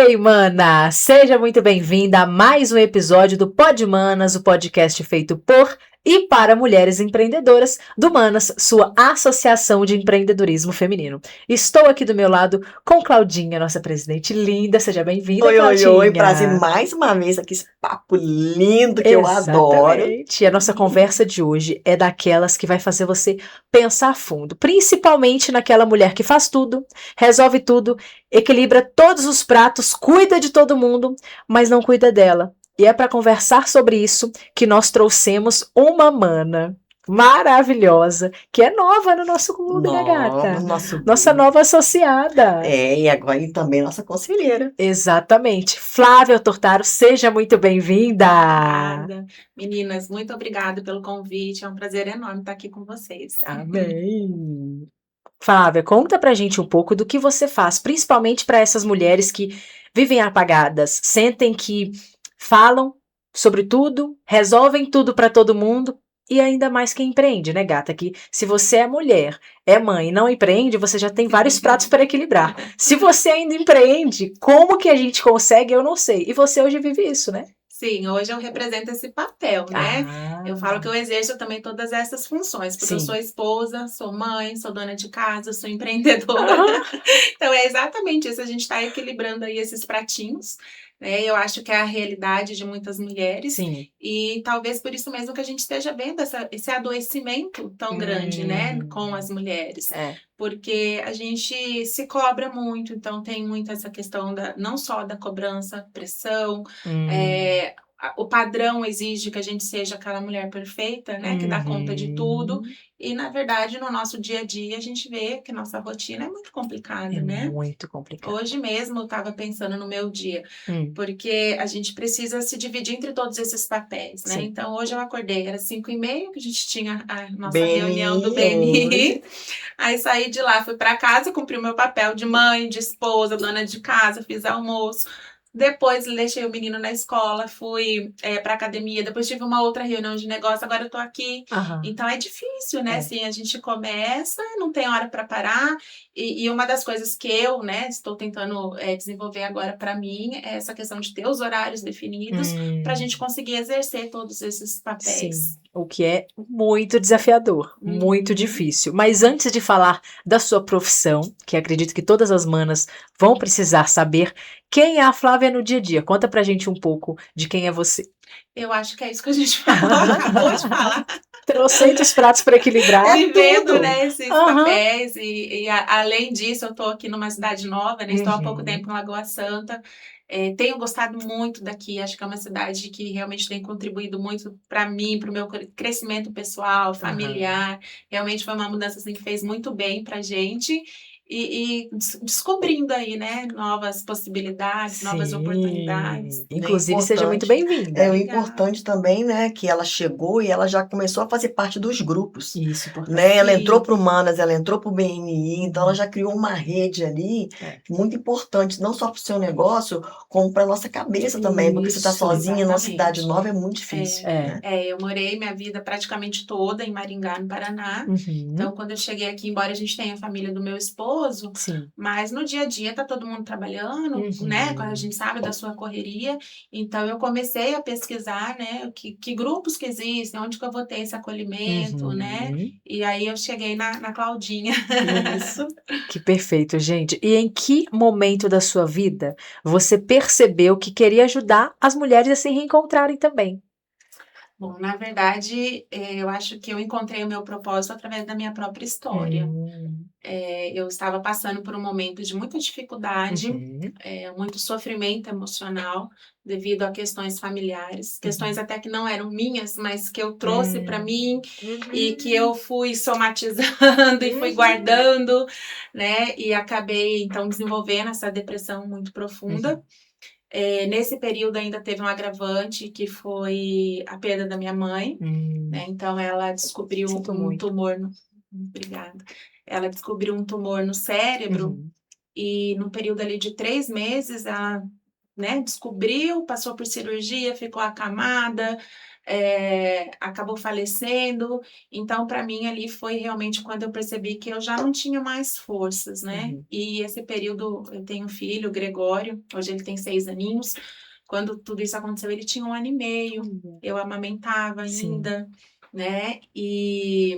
Ei, mana! Seja muito bem-vinda a mais um episódio do Pod Manas, o podcast feito por e para mulheres empreendedoras do Manas, sua associação de empreendedorismo feminino. Estou aqui do meu lado com Claudinha, nossa presidente linda. Seja bem-vinda, Oi, Claudinha. oi, prazer mais uma vez aqui, esse papo lindo que eu adoro. Exatamente. E a nossa conversa de hoje é daquelas que vai fazer você pensar a fundo, principalmente naquela mulher que faz tudo, resolve tudo, equilibra todos os pratos, cuida de todo mundo, mas não cuida dela. E é para conversar sobre isso que nós trouxemos uma mana maravilhosa, que é nova no nosso clube, né, gata? Nossa nova associada. E agora e também nossa conselheira. Exatamente. Flávia Tortaro, seja muito bem-vinda. Obrigada. Meninas, muito obrigada pelo convite. É um prazer enorme estar aqui com vocês. Amém. Flávia, conta pra gente um pouco do que você faz, principalmente para essas mulheres que vivem apagadas, sentem que falam sobre tudo, resolvem tudo para todo mundo e ainda mais quem empreende, né, gata? Que se você é mulher, é mãe e não empreende, você já tem vários pratos para equilibrar. Se você ainda empreende, como que a gente consegue? Eu não sei. E você hoje vive isso, né? Sim, hoje eu represento esse papel, né? Eu falo que eu exerço também todas essas funções, porque eu sou esposa, sou mãe, sou dona de casa, sou empreendedora. Então é exatamente isso, a gente está equilibrando aí esses pratinhos, né? Eu acho que é a realidade de muitas mulheres. Sim. E talvez por isso mesmo que a gente esteja vendo esse adoecimento tão grande, né? Com as mulheres. Porque a gente se cobra muito, então tem muito essa questão não só da cobrança, pressão, o padrão exige que a gente seja aquela mulher perfeita, né? Que dá conta de tudo. E, na verdade, no nosso dia a dia, a gente vê que nossa rotina é muito complicada, né? Muito complicado. Hoje mesmo eu estava pensando no meu dia, porque a gente precisa se dividir entre todos esses papéis, né? Sim. Então, hoje eu acordei, era 5h30 que a gente tinha a nossa reunião do BNI. Aí saí de lá, fui para casa, cumpri o meu papel de mãe, de esposa, dona de casa, fiz almoço. Depois deixei o menino na escola, fui para academia, depois tive uma outra reunião de negócio, agora eu tô aqui. Então é difícil, né? Assim, a gente começa, não tem hora para parar. E uma das coisas que eu, né, estou tentando desenvolver agora para mim é essa questão de ter os horários definidos para a gente conseguir exercer todos esses papéis. Sim, o que é muito desafiador, muito difícil. Mas antes de falar da sua profissão, que acredito que todas as manas vão precisar saber, quem é a Flávia no dia a dia? Conta pra gente um pouco de quem é você. Eu acho que é isso que a gente falou, acabou de falar. Trocentos pratos para equilibrar. Vivendo, né, esses papéis. E além disso, eu estou aqui numa cidade nova, né? Estou há pouco tempo em Lagoa Santa. Tenho gostado muito daqui, acho que é uma cidade que realmente tem contribuído muito para mim, para o meu crescimento pessoal, familiar. Realmente foi uma mudança assim, que fez muito bem para a gente. E descobrindo aí, né, novas possibilidades, novas oportunidades. Inclusive, seja muito bem-vinda. O importante também, né, que ela chegou e ela já começou a fazer parte dos grupos. Isso, né? Ela entrou para o Manas, ela entrou para o BNI, então ela já criou uma rede ali muito importante, não só para o seu negócio, como para a nossa cabeça também, porque você está sozinha numa cidade nova é muito difícil. Eu morei minha vida praticamente toda em Maringá, no Paraná. Então, quando eu cheguei aqui, embora a gente tenha a família do meu esposo, mas no dia a dia tá todo mundo trabalhando, né? Quando a gente sabe da sua correria. Então, eu comecei a pesquisar, né? Que grupos que existem, onde que eu vou ter esse acolhimento, né? E aí eu cheguei na Claudinha. Isso. Que perfeito, gente. E em que momento da sua vida você percebeu que queria ajudar as mulheres a se reencontrarem também? Bom, na verdade, eu acho que eu encontrei o meu propósito através da minha própria história. Eu estava passando por um momento de muita dificuldade, muito sofrimento emocional devido a questões familiares, questões até que não eram minhas, mas que eu trouxe para mim e que eu fui somatizando e fui guardando, né? E acabei, então, desenvolvendo essa depressão muito profunda. Nesse período ainda teve um agravante, que foi a perda da minha mãe, né? Então ela descobriu um tumor Obrigada. Ela descobriu um tumor no cérebro e no período ali de 3 meses ela, né, descobriu, passou por cirurgia, ficou acamada, acabou falecendo. Então, para mim, ali foi realmente quando eu percebi que eu já não tinha mais forças, né? E esse período, eu tenho um filho, o Gregório, hoje ele tem 6 aninhos. Quando tudo isso aconteceu, ele tinha 1 ano e meio, eu amamentava ainda, né? E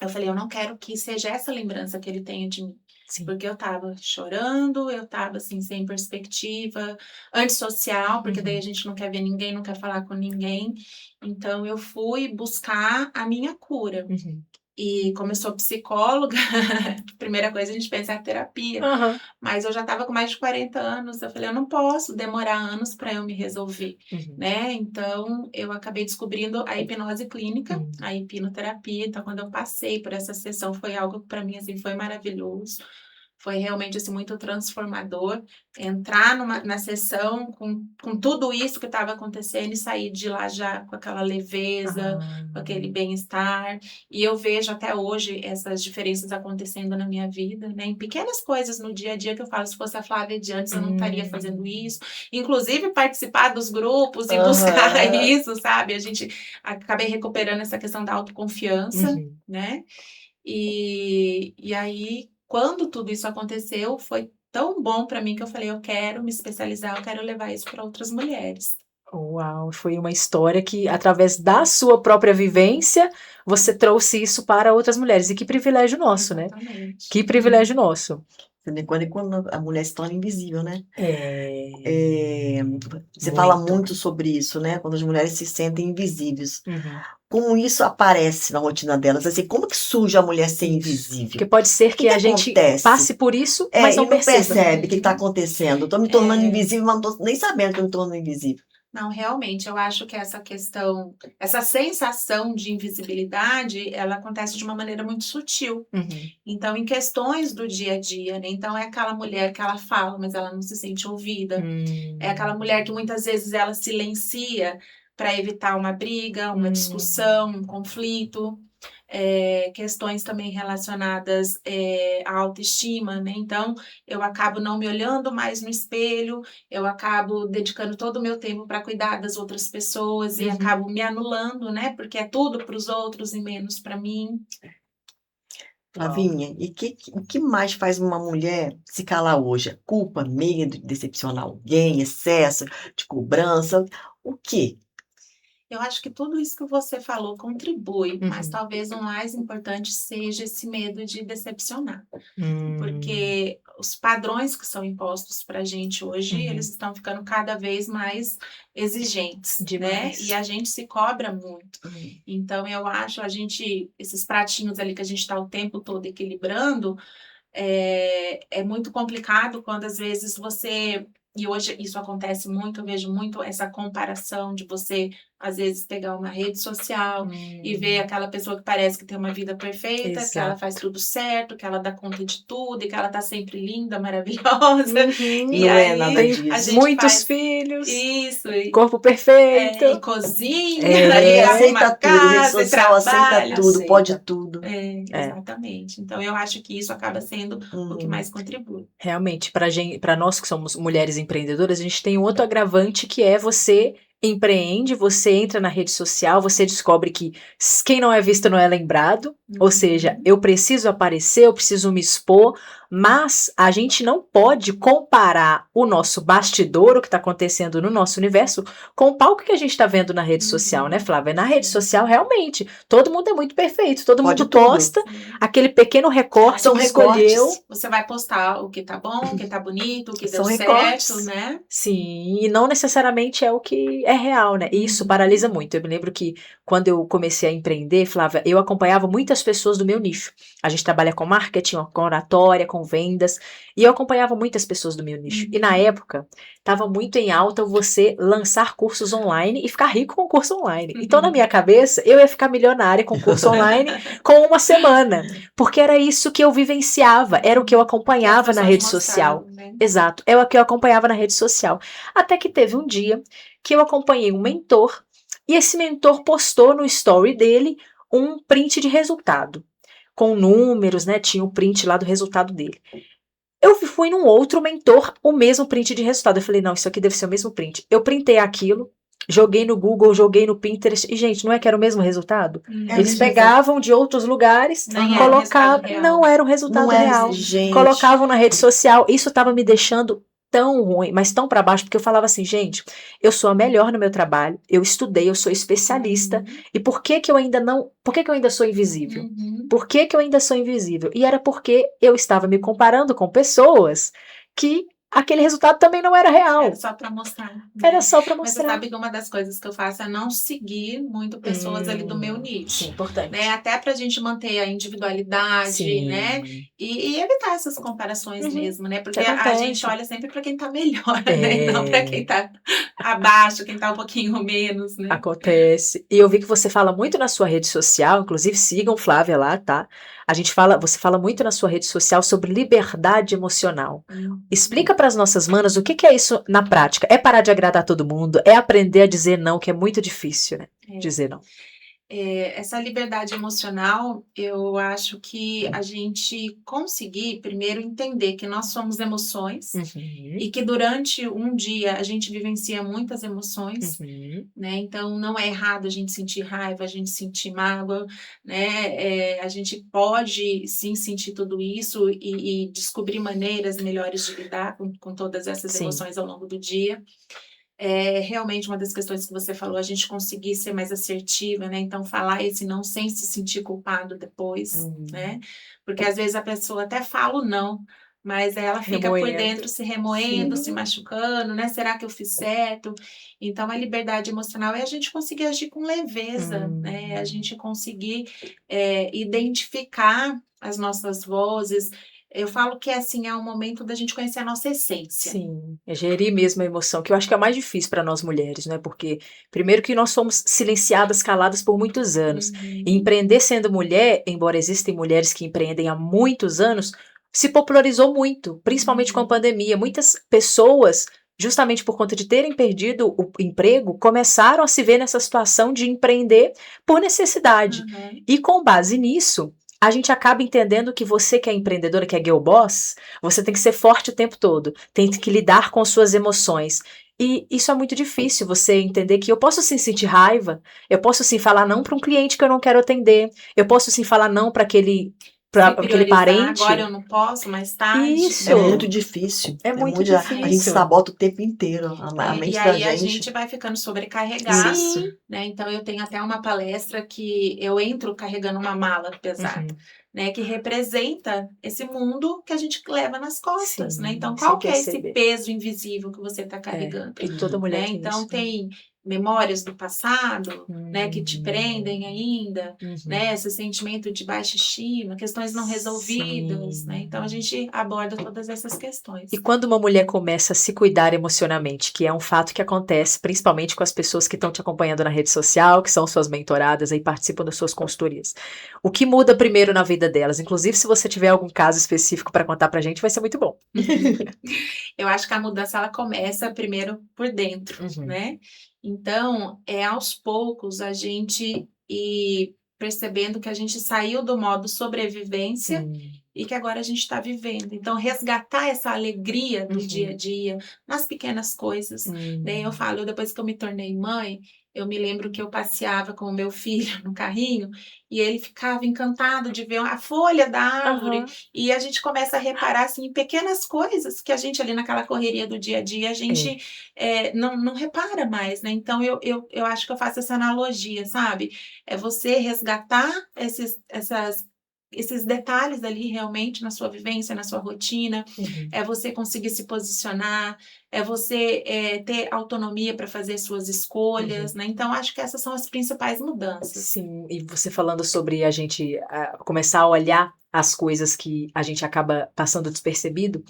eu falei, eu não quero que seja essa lembrança que ele tenha de mim. Sim. Porque eu tava chorando, eu tava assim, sem perspectiva, antissocial, porque daí a gente não quer ver ninguém, não quer falar com ninguém. Então eu fui buscar a minha cura. E como eu sou psicóloga, a primeira coisa a gente pensa é a terapia. Mas eu já estava com mais de 40 anos, eu falei, eu não posso demorar anos para eu me resolver, né? Então, eu acabei descobrindo a hipnose clínica, a hipnoterapia. Então, quando eu passei por essa sessão, foi algo que para mim, assim, foi maravilhoso. Foi realmente, assim, muito transformador. Entrar na sessão com tudo isso que estava acontecendo e sair de lá já com aquela leveza, com aquele bem-estar. E eu vejo até hoje essas diferenças acontecendo na minha vida, né? Em pequenas coisas no dia a dia que eu falo, se fosse a Flávia de antes, eu não estaria fazendo isso. Inclusive, participar dos grupos e buscar isso, sabe? A gente acabei recuperando essa questão da autoconfiança, né? E aí, quando tudo isso aconteceu, foi tão bom para mim que eu falei, eu quero me especializar, eu quero levar isso para outras mulheres. Uau, foi uma história que, através da sua própria vivência, você trouxe isso para outras mulheres. E que privilégio nosso, né? Exatamente. Que privilégio nosso. Quando a mulher se torna invisível, né? Você Muito. fala muito sobre isso, né? Quando as mulheres se sentem invisíveis. Como isso aparece na rotina delas? Assim, como que surge a mulher ser invisível? Porque pode ser que a gente passe por isso, mas não percebe o que está acontecendo. Estou me tornando invisível, mas não estou nem sabendo que eu me torno invisível. Não, realmente, eu acho que essa questão, essa sensação de invisibilidade, ela acontece de uma maneira muito sutil. Então, em questões do dia a dia, né? Então, é aquela mulher que ela fala, mas ela não se sente ouvida. É aquela mulher que muitas vezes ela silencia para evitar uma briga, uma discussão, um conflito. Questões também relacionadas à autoestima, né? Então, eu acabo não me olhando mais no espelho, eu acabo dedicando todo o meu tempo para cuidar das outras pessoas e acabo me anulando, né? Porque é tudo para os outros e menos para mim. Flavinha, e o que mais faz uma mulher se calar hoje? Culpa, medo de decepcionar alguém, excesso de cobrança? O quê? Eu acho que tudo isso que você falou contribui, mas talvez o mais importante seja esse medo de decepcionar. Porque os padrões que são impostos para a gente hoje, eles estão ficando cada vez mais exigentes, né? E a gente se cobra muito. Então, eu acho, esses pratinhos ali que a gente está o tempo todo equilibrando, é muito complicado quando às vezes e hoje isso acontece muito, eu vejo muito essa comparação de você, às vezes, pegar uma rede social e ver aquela pessoa que parece que tem uma vida perfeita, que ela faz tudo certo, que ela dá conta de tudo e que ela tá sempre linda, maravilhosa. E não é nada disso. A gente muitos filhos, isso, corpo perfeito. E cozinha, e aceita tudo, rede social aceita tudo, pode tudo. Exatamente. Então, eu acho que isso acaba sendo o que mais contribui. Realmente, para nós que somos mulheres empreendedoras, a gente tem um outro agravante que é você empreende, você entra na rede social, você descobre que quem não é visto não é lembrado, ou seja, eu preciso aparecer, eu preciso me expor, mas a gente não pode comparar o nosso bastidor, o que está acontecendo no nosso universo, com o palco que a gente está vendo na rede social, né, Flávia? Na rede social, realmente, todo mundo é muito perfeito, todo mundo posta aquele pequeno recorte que escolheu. Você vai postar o que tá bom, o que tá bonito, o que deu recortes. certo, né? Sim, e não necessariamente é o que é real, né? E isso paralisa muito. Eu me lembro que quando eu comecei a empreender, Flávia, eu acompanhava muitas pessoas do meu nicho. A gente trabalha com marketing, com oratória, com vendas, e eu acompanhava muitas pessoas do meu nicho. E na época, estava muito em alta você lançar cursos online e ficar rico com curso online. Então, na minha cabeça, eu ia ficar milionária com curso online com uma semana, porque era isso que eu vivenciava, era o que eu acompanhava na rede social. Né? Exato, é o que eu acompanhava na rede social. Até que teve um dia que eu acompanhei um mentor, e esse mentor postou no story dele um print de resultado, com números, né? Tinha o print lá do resultado dele. Eu fui num outro mentor, o mesmo print de resultado. Eu falei, não, isso aqui deve ser o mesmo print. Eu printei aquilo, joguei no Google, joguei no Pinterest, e gente, não é que era o mesmo resultado? É Eles mesmo, pegavam de outros lugares, Nem era o colocavam, resultado real. não era um resultado não é, real. gente. Colocavam na rede social, isso estava me deixando tão ruim, mas tão para baixo, porque eu falava assim, gente, eu sou a melhor no meu trabalho, eu estudei, eu sou especialista, e por que que eu ainda não, por que que eu ainda sou invisível? Uhum. Por que que eu ainda sou invisível? E era porque eu estava me comparando com pessoas que aquele resultado também não era real. Era só para mostrar. Né? Era só para Mas você mostrar. sabe que uma das coisas que eu faço é não seguir muito pessoas ali do meu nicho. Sim, importante. Né? Até para a gente manter a individualidade, Sim. né? E evitar essas comparações mesmo, né? Porque a Acontece. gente olha sempre para quem tá melhor, É. né? E não para quem tá abaixo, quem tá um pouquinho menos, né? Acontece. E eu vi que você fala muito na sua rede social, inclusive sigam Flávia lá, tá? Você fala muito na sua rede social sobre liberdade emocional. Explica para as nossas manas o que é isso na prática. É parar de agradar todo mundo? É aprender a dizer não, que é muito difícil, né? Dizer não. Essa liberdade emocional, eu acho que a gente conseguir primeiro entender que nós somos emoções e que durante um dia a gente vivencia muitas emoções, né? Então não é errado a gente sentir raiva, a gente sentir mágoa, né? A gente pode sim sentir tudo isso e descobrir maneiras melhores de lidar com todas essas Sim. emoções ao longo do dia. Realmente uma das questões que você falou, a gente conseguir ser mais assertiva, né? Então, falar esse não sem se sentir culpado depois, né? Porque às vezes a pessoa até fala o não, mas ela fica por dentro se remoendo, se machucando, né? Será que eu fiz certo? Então, a liberdade emocional é a gente conseguir agir com leveza, né? A gente conseguir identificar as nossas vozes. Eu falo que assim, é um momento da gente conhecer a nossa essência. Sim, é gerir mesmo a emoção, que eu acho que é mais difícil para nós mulheres, né? Porque, primeiro, que nós somos silenciadas, caladas por muitos anos. E empreender sendo mulher, embora existem mulheres que empreendem há muitos anos, se popularizou muito, principalmente com a pandemia. Muitas pessoas, justamente por conta de terem perdido o emprego, começaram a se ver nessa situação de empreender por necessidade. E com base nisso, a gente acaba entendendo que você que é empreendedora, que é girl boss, você tem que ser forte o tempo todo, tem que lidar com suas emoções. E isso é muito difícil, você entender que eu posso sim sentir raiva, eu posso sim falar não para um cliente que eu não quero atender, eu posso sim falar não para aquele parente. Agora eu não posso, mais tarde. Isso. É muito difícil. É muito difícil. A gente sabota o tempo inteiro a mente da gente. E aí a gente vai ficando sobrecarregada. Sim. Né? Então eu tenho até uma palestra que eu entro carregando uma mala pesada. Né, que representa esse mundo que a gente leva nas costas, Sim, né? Então, qual que é esse perceber. peso invisível que você está carregando? E toda mulher né? tem Então, isso, tem memórias do passado, né, que te prendem ainda, né? Esse sentimento de baixa estima, questões não resolvidas, né? Então, a gente aborda todas essas questões. E quando uma mulher começa a se cuidar emocionalmente, que é um fato que acontece principalmente com as pessoas que estão te acompanhando na rede social, que são suas mentoradas e participam das suas consultorias, o que muda primeiro na vida delas? Inclusive, se você tiver algum caso específico para contar pra gente, vai ser muito bom. Eu acho que a mudança ela começa primeiro por dentro, né? Então, aos poucos a gente ir percebendo que a gente saiu do modo sobrevivência e que agora a gente está vivendo. Então, resgatar essa alegria do dia a dia, nas pequenas coisas. Né? Eu falo, depois que eu me tornei mãe, eu me lembro que eu passeava com o meu filho no carrinho e ele ficava encantado de ver a folha da árvore. E a gente começa a reparar assim, em pequenas coisas que a gente ali naquela correria do dia a dia, a gente não repara mais, né? Então, eu acho que eu faço essa analogia, sabe? É você resgatar esses detalhes ali realmente na sua vivência, na sua rotina, é você conseguir se posicionar, é você ter autonomia para fazer suas escolhas, né? Então, acho que essas são as principais mudanças. Sim, e você falando sobre a gente começar a olhar as coisas que a gente acaba passando despercebido,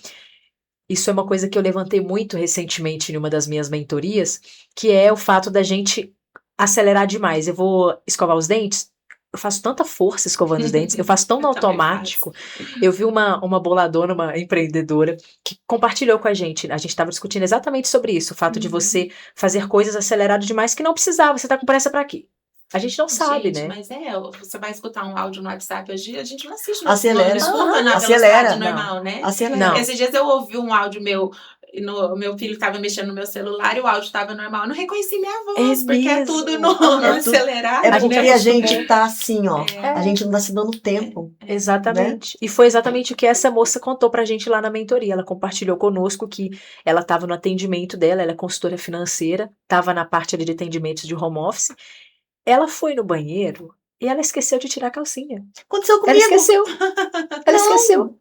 isso é uma coisa que eu levantei muito recentemente em uma das minhas mentorias, que é o fato da gente acelerar demais. Eu vou escovar os dentes, eu faço tanta força escovando os dentes, eu faço tão no automático. Eu vi uma boladora, uma empreendedora, que compartilhou com a gente estava discutindo exatamente sobre isso, o fato de você fazer coisas aceleradas demais que não precisava, você tá com pressa pra quê? A gente não sabe, né? Mas você vai escutar um áudio no WhatsApp hoje, a gente não assiste Acelera. não escuta na Acelera. velocidade normal, né? Acelera. Esses dias eu ouvi um áudio meu o meu filho estava mexendo no meu celular e o áudio estava normal. Eu não reconheci minha É voz, porque é mesmo? tudo no É tudo- acelerado, É A gente porque né? a gente acostumou. tá assim, ó. É, A gente não tá se dando tempo, né? Exatamente. E foi exatamente o que essa moça contou pra gente lá na mentoria. Ela compartilhou conosco que ela estava no atendimento dela, ela é consultora financeira, estava na parte ali de atendimentos de home office. Ela foi no banheiro e ela esqueceu de tirar a calcinha. Aconteceu Ela comigo. esqueceu. Ela esqueceu.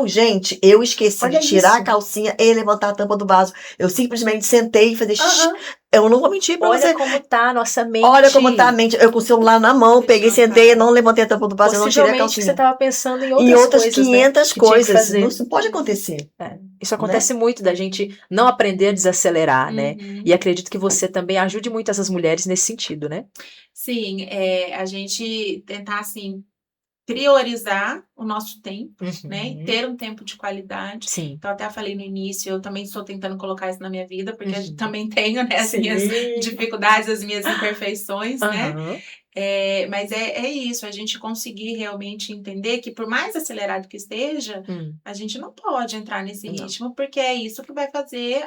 Gente, eu esqueci de Olha tirar a isso. calcinha e levantar a tampa do vaso. Eu simplesmente sentei e falei, "Shh". Aham. Eu não vou mentir pra Olha você. como tá a nossa mente. Olha como tá a mente. Eu com o celular na mão, peguei, Deixa eu sentei, falar. não levantei a tampa do vaso, eu não tirei a Possivelmente que você calcinha. estava pensando em Em outras outras coisas, 500 que tinha que coisas. fazer. Isso pode acontecer. Isso acontece muito da gente não aprender a desacelerar, né? Uhum. E acredito que você também ajude muito essas mulheres nesse sentido, né? Sim, a gente tentar, assim, priorizar o nosso tempo, né? E Uhum. ter um tempo de qualidade. Sim. Então, até falei no início, eu também estou tentando colocar isso na minha vida, porque eu Uhum. também tenho, né, as Sim. minhas dificuldades, as minhas imperfeições, né? Aham. Mas é isso, a gente conseguir realmente entender que, por mais acelerado que esteja, a gente não pode entrar nesse Não. ritmo, porque é isso que vai fazer,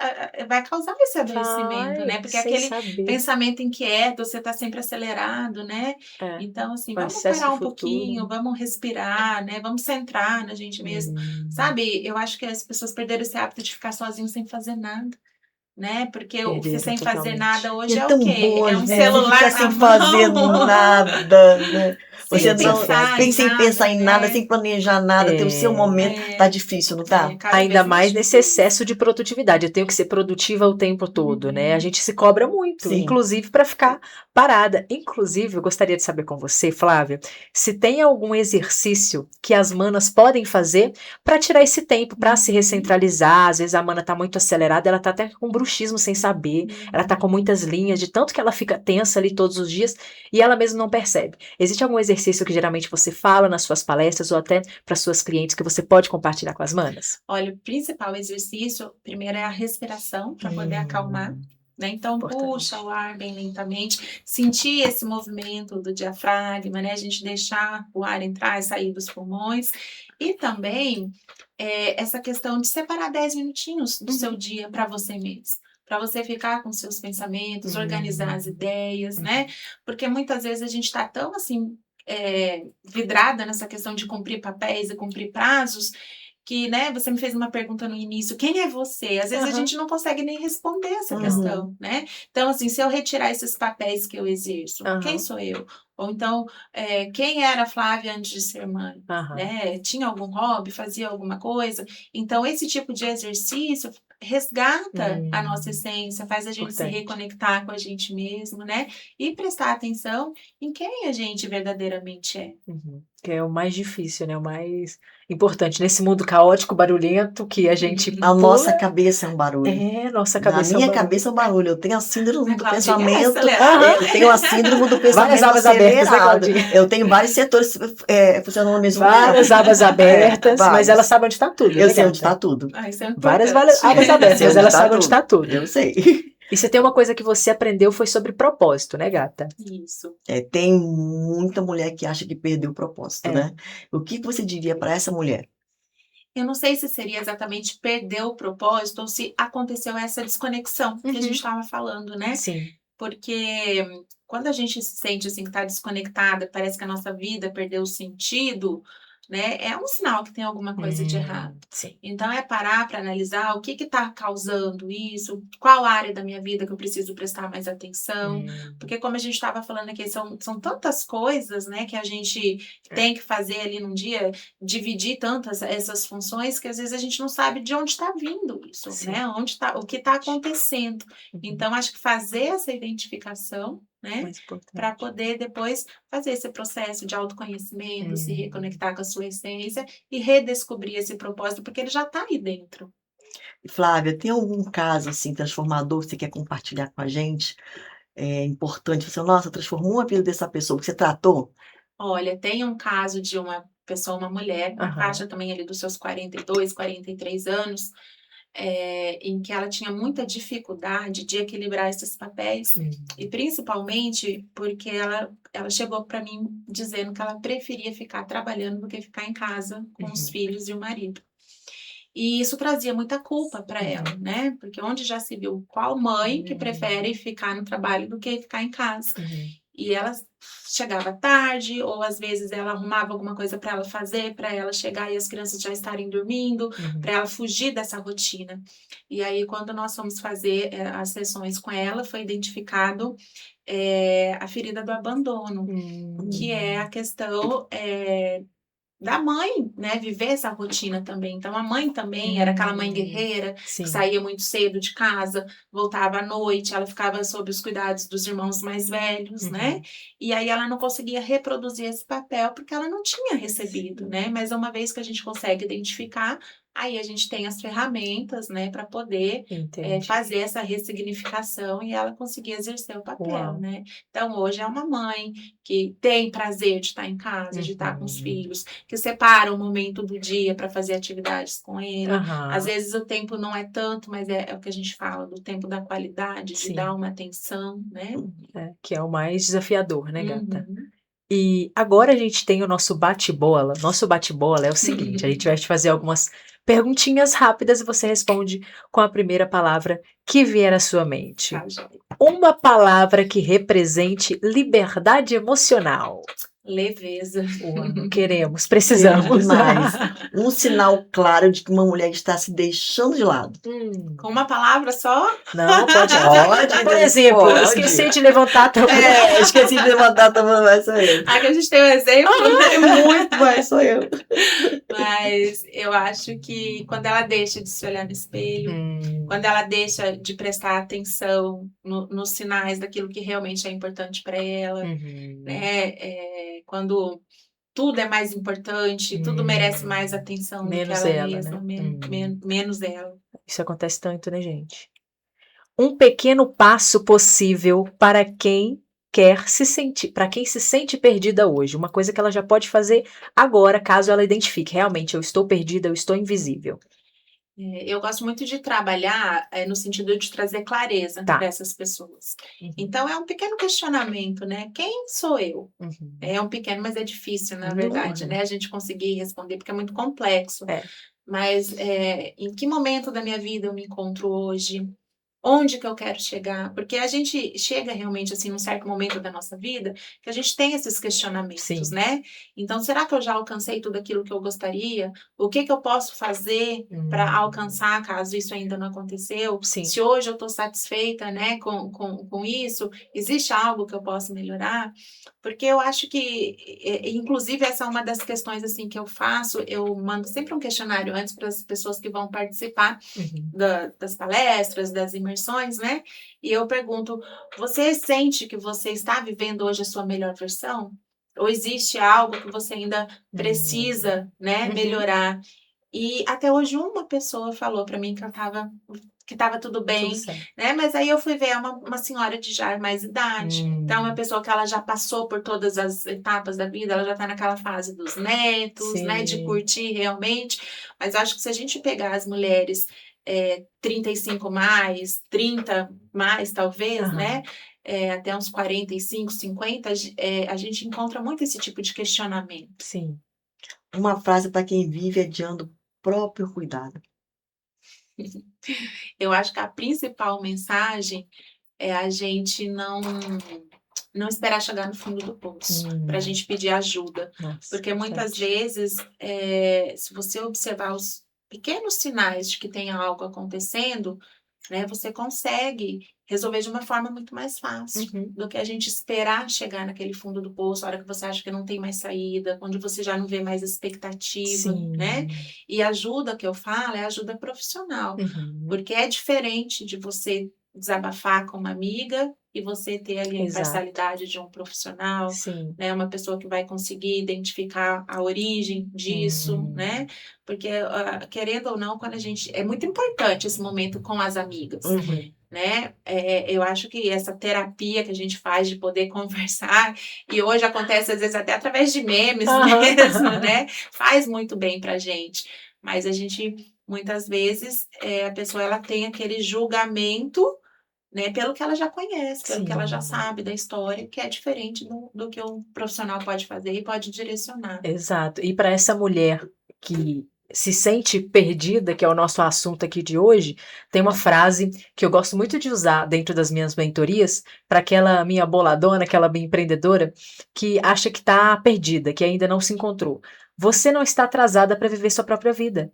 vai causar esse adoecimento, Vai, né? Porque sem aquele saber. pensamento inquieto, você tá sempre acelerado, né? É. Então, assim, O vamos excesso parar do um pouquinho, futuro. vamos respirar, né? Vamos centrar na gente mesmo. Sabe, eu acho que as pessoas perderam esse hábito de ficar sozinhos sem fazer nada, né? Porque o Perderam sem fazer totalmente. nada E hoje é é o tão quê? bom, É às um vezes, você ficar celular na sem fazer mão, nada, né? Você sem não, pensar em sem pensar em nada, né? sem planejar nada, ter o seu momento. Tá difícil, não tá? Cada Ainda vez mais nesse difícil. excesso de produtividade. Eu tenho que ser produtiva o tempo todo, né? A gente se cobra muito, Sim. inclusive para ficar parada. Inclusive, eu gostaria de saber com você, Flávia, se tem algum exercício que as manas podem fazer para tirar esse tempo, para se recentralizar. Às vezes a mana tá muito acelerada, ela tá até com bruxismo sem saber, ela tá com muitas linhas, de tanto que ela fica tensa ali todos os dias e ela mesma não percebe. Existe algum exercício que geralmente você fala nas suas palestras ou até para suas clientes que você pode compartilhar com as manas? Olha, o principal exercício, primeiro é a respiração, para poder acalmar, né? Então, puxa o ar bem lentamente, sentir esse movimento do diafragma, né? A gente deixar o ar entrar e sair dos pulmões. E também essa questão de separar 10 minutinhos do seu dia para você mesmo. Para você ficar com seus pensamentos, organizar as ideias, né? Porque muitas vezes a gente está tão assim vidrada nessa questão de cumprir papéis e cumprir prazos, que, né, você me fez uma pergunta no início, quem é você? Às vezes a gente não consegue nem responder essa questão, né? Então, assim, se eu retirar esses papéis que eu exerço, quem sou eu? Ou então, quem era a Flávia antes de ser mãe? Né? Tinha algum hobby? Fazia alguma coisa? Então, esse tipo de exercício resgata a nossa essência, faz a gente se reconectar com a gente mesmo, né? E prestar atenção em quem a gente verdadeiramente é. Que é o mais difícil, né? O mais importante. Nesse mundo caótico, barulhento, que a gente A nossa cabeça é um barulho. nossa A cabeça minha cabeça é um barulho. Eu tenho a síndrome do pensamento. acelerada. Eu tenho a síndrome do pensamento Várias abas abertas, né, acelerado. Claudinha? Eu tenho vários setores funcionando ao mesmo Várias tempo. abas abertas, mas vários. ela sabe onde está tudo. Eu né, sei gata? onde está tudo. Isso é Várias importante. abas abertas, Sei mas onde ela tá sabe onde está tudo. Eu sei. E você tem uma coisa que você aprendeu foi sobre propósito, né, gata? Isso. Tem muita mulher que acha que perdeu o propósito, né? O que você diria para essa mulher? Eu não sei se seria exatamente perder o propósito ou se aconteceu essa desconexão que a gente estava falando, né? Sim. Porque quando a gente se sente assim que está desconectada, parece que a nossa vida perdeu o sentido, né? É um sinal que tem alguma coisa de errado. Sim. Então é parar para analisar o que está causando isso, qual área da minha vida que eu preciso prestar mais atenção, porque como a gente estava falando aqui, são tantas coisas, né, que a gente tem que fazer ali num dia, dividir tantas essas funções que às vezes a gente não sabe de onde está vindo isso, né? O que está acontecendo. Então acho que fazer essa identificação, né, para poder depois fazer esse processo de autoconhecimento, se reconectar com a sua essência e redescobrir esse propósito, porque ele já está aí dentro. Flávia, tem algum caso assim transformador que você quer compartilhar com a gente? É importante. Você, nossa, transformou a vida dessa pessoa que você tratou? Olha, tem um caso de uma pessoa, uma mulher, na faixa também ali dos seus 42, 43 anos, em que ela tinha muita dificuldade de equilibrar esses papéis, e principalmente porque ela chegou para mim dizendo que ela preferia ficar trabalhando do que ficar em casa com os filhos e o marido. E isso trazia muita culpa para ela, Uhum. né? Porque onde já se viu qual mãe que Uhum. prefere ficar no trabalho do que ficar em casa. Uhum. E ela chegava tarde, ou às vezes ela arrumava alguma coisa para ela fazer, para ela chegar e as crianças já estarem dormindo, Uhum. para ela fugir dessa rotina. E aí, quando nós fomos fazer as sessões com ela, foi identificado a ferida do abandono, que é a questão da mãe, né, viver essa rotina também. Então, a mãe também era aquela mãe guerreira, que Sim. saía muito cedo de casa, voltava à noite, ela ficava sob os cuidados dos irmãos mais velhos, né? Uhum. E aí ela não conseguia reproduzir esse papel porque ela não tinha recebido, né? Mas uma vez que a gente consegue identificar, aí a gente tem as ferramentas, né, para poder Entendi. fazer essa ressignificação e ela conseguir exercer o papel, Uau. né? Então, hoje é uma mãe que tem prazer de estar em casa, de estar com os Uhum. filhos, que separa um momento do dia para fazer atividades com ele. Às Aham. vezes o tempo não é tanto, mas é o que a gente fala do tempo da qualidade, de Sim. dar uma atenção, né? Que é o mais desafiador, né, gata? Uhum. E agora a gente tem o nosso bate-bola. Nosso bate-bola é o seguinte: a gente vai te fazer algumas perguntinhas rápidas e você responde com a primeira palavra que vier à sua mente. Tá, joia. Uma palavra que represente liberdade emocional. Leveza. Uau, queremos, Queremos precisamos. demais. Um sinal claro de que uma mulher está se deixando de lado. Com uma palavra só? Não, pode. Pode, Por né? exemplo, Pode. esqueci de levantar a tampa. Esqueci de levantar a tampa, mas sou eu. Aqui a gente tem um exemplo, né? Muito, mas sou eu. Mas eu acho que quando ela deixa de se olhar no espelho, quando ela deixa de prestar atenção nos sinais daquilo que realmente é importante para ela, né? Quando tudo é mais importante, tudo merece mais atenção do que Menos ela ela, mesma, né? menos ela. Isso acontece tanto, né, gente? Um pequeno passo possível para quem para quem se sente perdida hoje. Uma coisa que ela já pode fazer agora, caso ela identifique, realmente, eu estou perdida, eu estou invisível. Eu gosto muito de trabalhar no sentido de trazer clareza Tá. para essas pessoas. Então, é um pequeno questionamento, né? Quem sou eu? É um pequeno, mas é difícil, na verdade, né? A gente conseguir responder, porque é muito complexo. Mas em que momento da minha vida eu me encontro hoje? Onde que eu quero chegar? Porque a gente chega realmente, assim, num certo momento da nossa vida, que a gente tem esses questionamentos, Sim. né? Então, será que eu já alcancei tudo aquilo que eu gostaria? O que eu posso fazer para alcançar, caso isso ainda não aconteceu? Sim. Se hoje eu estou satisfeita, né, com isso, existe algo que eu possa melhorar? Porque eu acho que, inclusive, essa é uma das questões, assim, que eu faço. Eu mando sempre um questionário antes para as pessoas que vão participar das palestras, das imersões, né? E eu pergunto: você sente que você está vivendo hoje a sua melhor versão? Ou existe algo que você ainda precisa, né, melhorar? E até hoje uma pessoa falou para mim que estava tudo bem, Tudo certo. né? Mas aí eu fui ver uma senhora de já mais idade. Então, uma pessoa que ela já passou por todas as etapas da vida, ela já está naquela fase dos netos, né? De Sim. curtir realmente. Mas acho que se a gente pegar as mulheres 35 mais, 30 mais, talvez, né? Até uns 45, 50, a gente encontra muito esse tipo de questionamento. Sim. Uma frase para quem vive adiando o próprio cuidado. Eu acho que a principal mensagem é a gente não esperar chegar no fundo do poço para a gente pedir ajuda. Nossa, Porque muitas vezes, se você observar os pequenos sinais de que tem algo acontecendo, né, você consegue resolver de uma forma muito mais fácil do que a gente esperar chegar naquele fundo do poço, a hora que você acha que não tem mais saída, onde você já não vê mais expectativa, né? E a ajuda que eu falo é ajuda profissional, porque é diferente de você desabafar com uma amiga e você ter ali a imparcialidade de um profissional, né? Uma pessoa que vai conseguir identificar a origem disso, né? Porque, querendo ou não, quando a gente... É muito importante esse momento com as amigas, né? Eu acho que essa terapia que a gente faz de poder conversar, e hoje acontece às vezes até através de memes mesmo, né? Faz muito bem pra gente. Mas a gente, muitas vezes, a pessoa ela tem aquele julgamento, né, pelo que ela já conhece, pelo que ela já sabe da história, que é diferente do que o profissional pode fazer e pode direcionar. Exato. E para essa mulher que se sente perdida, que é o nosso assunto aqui de hoje, tem uma frase que eu gosto muito de usar dentro das minhas mentorias, para aquela minha boladona, aquela minha empreendedora, que acha que está perdida, que ainda não se encontrou. Você não está atrasada para viver sua própria vida.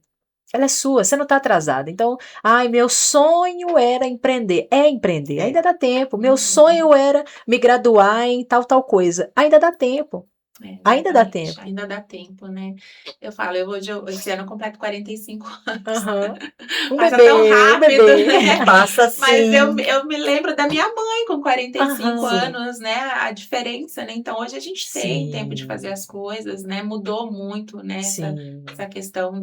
Ela é sua, você não está atrasada. Então, ai, meu sonho era empreender. É empreender, ainda dá tempo. Meu sonho era me graduar em tal coisa. Ainda dá tempo. Ainda dá tempo. Ainda dá tempo, né? Eu falo, esse ano eu completo 45 anos. Um Passa bebê, tão rápido, né? Passa assim. Mas eu me lembro da minha mãe com 45 anos, né? A diferença, né? Então hoje a gente tem tempo de fazer as coisas, né? Mudou muito, né? Essa questão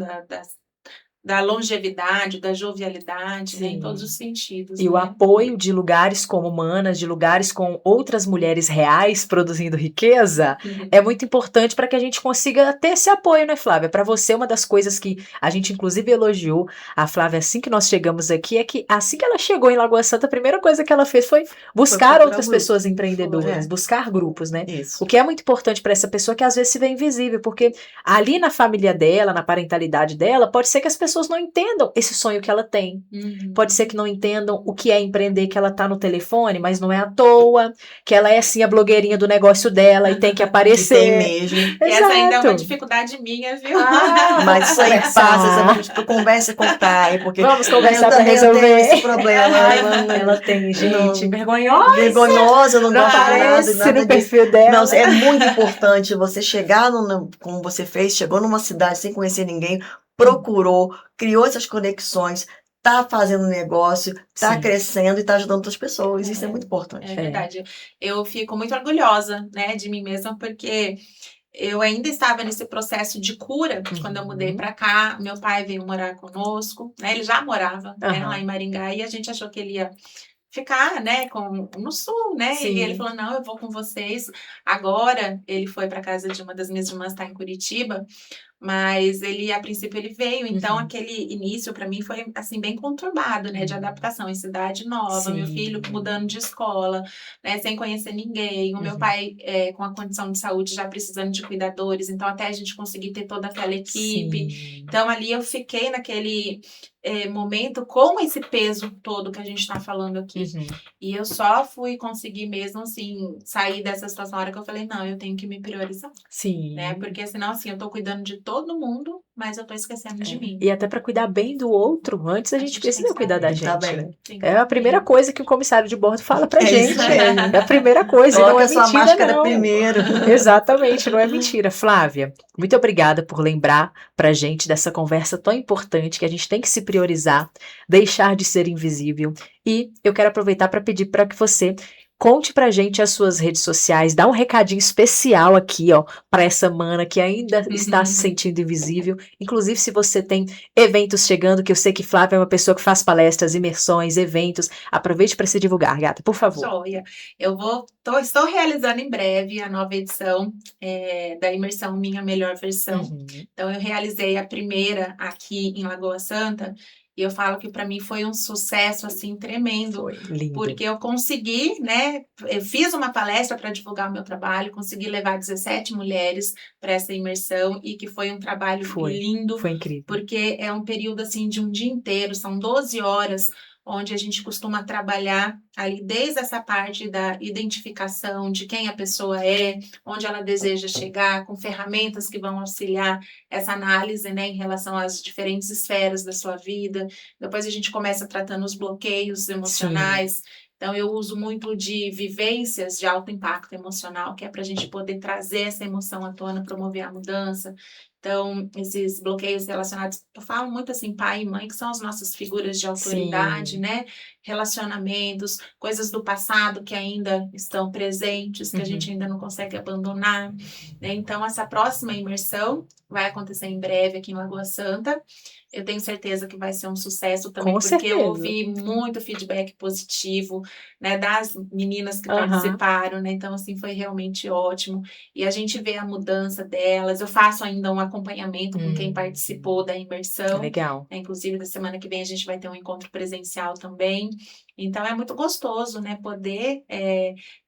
da longevidade, da jovialidade, né, em todos os sentidos. E né? o apoio de lugares como Manas, de lugares com outras mulheres reais produzindo riqueza, é muito importante para que a gente consiga ter esse apoio, né, Flávia? Para você, uma das coisas que a gente inclusive elogiou a Flávia assim que nós chegamos aqui, é que assim que ela chegou em Lagoa Santa, a primeira coisa que ela fez foi buscar outras pessoas empreendedoras, buscar grupos, né? Isso. O que é muito importante para essa pessoa que às vezes se vê invisível, porque ali na família dela, na parentalidade dela, pode ser que as pessoas não entendam esse sonho que ela tem. Pode ser que não entendam o que é empreender, que ela tá no telefone, mas não é à toa, que ela é sim a blogueirinha do negócio dela e tem que aparecer. E tem mesmo. E essa ainda é uma dificuldade minha, viu? Mas isso aí passa, tipo, conversa com o Caio, porque vamos conversar para resolver esse problema. Ela tem, gente, vergonhosa, não aparece nada no perfil dela. Não, é muito importante você chegar, como você fez, chegou numa cidade sem conhecer ninguém, procurou, criou essas conexões, tá fazendo negócio, tá crescendo e tá ajudando outras pessoas. Isso é muito importante. É verdade. Eu fico muito orgulhosa, né, de mim mesma, porque eu ainda estava nesse processo de cura quando eu mudei para cá. Meu pai veio morar conosco, né? Ele já morava né, lá em Maringá e a gente achou que ele ia ficar, né, no sul, né? E ele falou: não, eu vou com vocês. Agora ele foi para casa de uma das minhas irmãs, tá em Curitiba. Mas ele, a princípio, ele veio. Então, aquele início, para mim, foi, assim, bem conturbado, né? De adaptação em cidade nova. Meu filho mudando de escola, né? Sem conhecer ninguém. O meu pai com a condição de saúde já precisando de cuidadores. Então, até a gente conseguir ter toda aquela equipe. Então, ali eu fiquei naquele momento com esse peso todo que a gente está falando aqui. E eu só fui conseguir mesmo, assim, sair dessa situação na hora que eu falei, não, eu tenho que me priorizar. Né? Porque senão, assim, eu tô cuidando de todo mundo, mas eu tô esquecendo de mim. E até para cuidar bem do outro, antes a gente precisa cuidar da gente. Né? É a primeira bem. coisa que o comissário de bordo fala pra gente. Isso mesmo. É a primeira coisa, Coloca não é a sua mentira, máscara não. primeiro. Exatamente, não é mentira. Flávia, muito obrigada por lembrar pra gente dessa conversa tão importante que a gente tem que se priorizar, deixar de ser invisível. E eu quero aproveitar para pedir para que você conte pra gente as suas redes sociais, dá um recadinho especial aqui, ó, para essa mana que ainda está se sentindo invisível. Inclusive, se você tem eventos chegando, que eu sei que Flávia é uma pessoa que faz palestras, imersões, eventos, aproveite para se divulgar, gata, por favor. Joia. Estou realizando em breve a nova edição da imersão Minha Melhor Versão. Então, eu realizei a primeira aqui em Lagoa Santa. E eu falo que para mim foi um sucesso assim tremendo, Foi lindo. Porque eu consegui, né? Eu fiz uma palestra para divulgar o meu trabalho, consegui levar 17 mulheres para essa imersão e que foi um trabalho lindo. Foi incrível. Porque é um período assim de um dia inteiro, são 12 horas onde a gente costuma trabalhar ali desde essa parte da identificação de quem a pessoa é, onde ela deseja chegar, com ferramentas que vão auxiliar essa análise, né, em relação às diferentes esferas da sua vida. Depois a gente começa tratando os bloqueios emocionais. Então, eu uso muito de vivências de alto impacto emocional, que é para a gente poder trazer essa emoção à tona, promover a mudança. Então, esses bloqueios relacionados, eu falo muito assim, pai e mãe, que são as nossas figuras de autoridade, né? Relacionamentos, coisas do passado que ainda estão presentes, que a gente ainda não consegue abandonar, né? Então, essa próxima imersão vai acontecer em breve aqui em Lagoa Santa. Eu tenho certeza que vai ser um sucesso também, porque eu ouvi muito feedback positivo, né, das meninas que participaram, né? Então, assim, foi realmente ótimo. E a gente vê a mudança delas. Eu faço ainda um acompanhamento com quem participou da imersão. Legal. Inclusive, da semana que vem a gente vai ter um encontro presencial também. Então, é muito gostoso, né, poder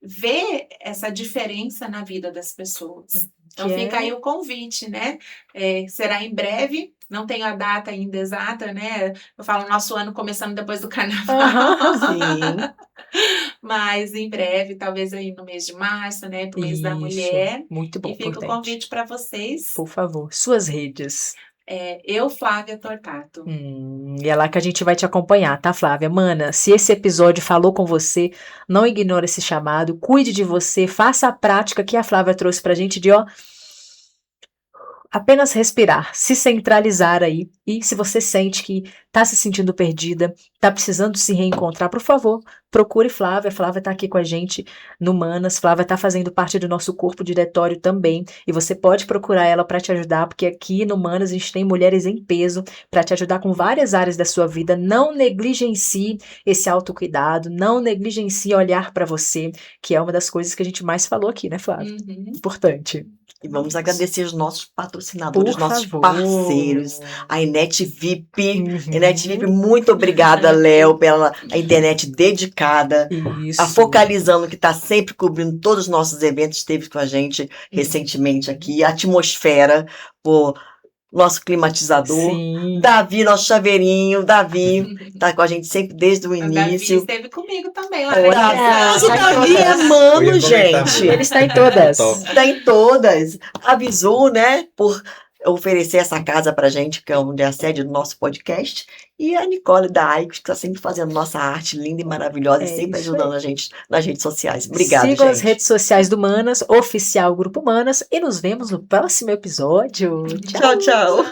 ver essa diferença na vida das pessoas. Então, fica aí o convite, né? Será em breve, Não tenho a data ainda exata, né? Eu falo nosso ano começando depois do carnaval. Sim. Mas em breve, talvez aí no mês de março, né? Pro mês da Isso, mulher. muito bom, E fica o importante. convite para vocês. Por favor, suas redes. Eu, Flávia Tortato. E é lá que a gente vai te acompanhar, tá, Flávia? Mana, se esse episódio falou com você, não ignore esse chamado, cuide de você, faça a prática que a Flávia trouxe pra gente de, apenas respirar, se centralizar aí. E se você sente que tá se sentindo perdida, tá precisando se reencontrar, por favor, procure Flávia. Flávia tá aqui com a gente no Manas. Flávia tá fazendo parte do nosso corpo diretório também. E você pode procurar ela para te ajudar, porque aqui no Manas a gente tem mulheres em peso para te ajudar com várias áreas da sua vida. Não negligencie esse autocuidado, não negligencie olhar para você, que é uma das coisas que a gente mais falou aqui, né, Flávia? Importante. E vamos agradecer os nossos patrocinadores, Por nossos favor. parceiros, a Inet VIP. Inet VIP, muito obrigada, Léo, pela a internet dedicada, Isso. a Focalizando, que está sempre cobrindo todos os nossos eventos, esteve com a gente recentemente aqui, a Atmosfera, por nosso climatizador, Sim. Davi, nosso chaveirinho, Davi, tá com a gente sempre desde o A Davi início. esteve comigo também lá. Olha, Mas o tá em Davi é todas. Eu mano, ia comentar gente. mesmo. Ele está em todas. Top. Tá em todas. Avisou, né, por oferecer essa casa pra gente, que é onde é a sede do nosso podcast. E a Nicole da Aikos, que tá sempre fazendo nossa arte linda e maravilhosa, É e sempre isso ajudando aí. a gente nas redes sociais. Obrigada, Sigam as gente. redes sociais do Manas, oficial Grupo Manas, e nos vemos no próximo episódio. Tchau, tchau.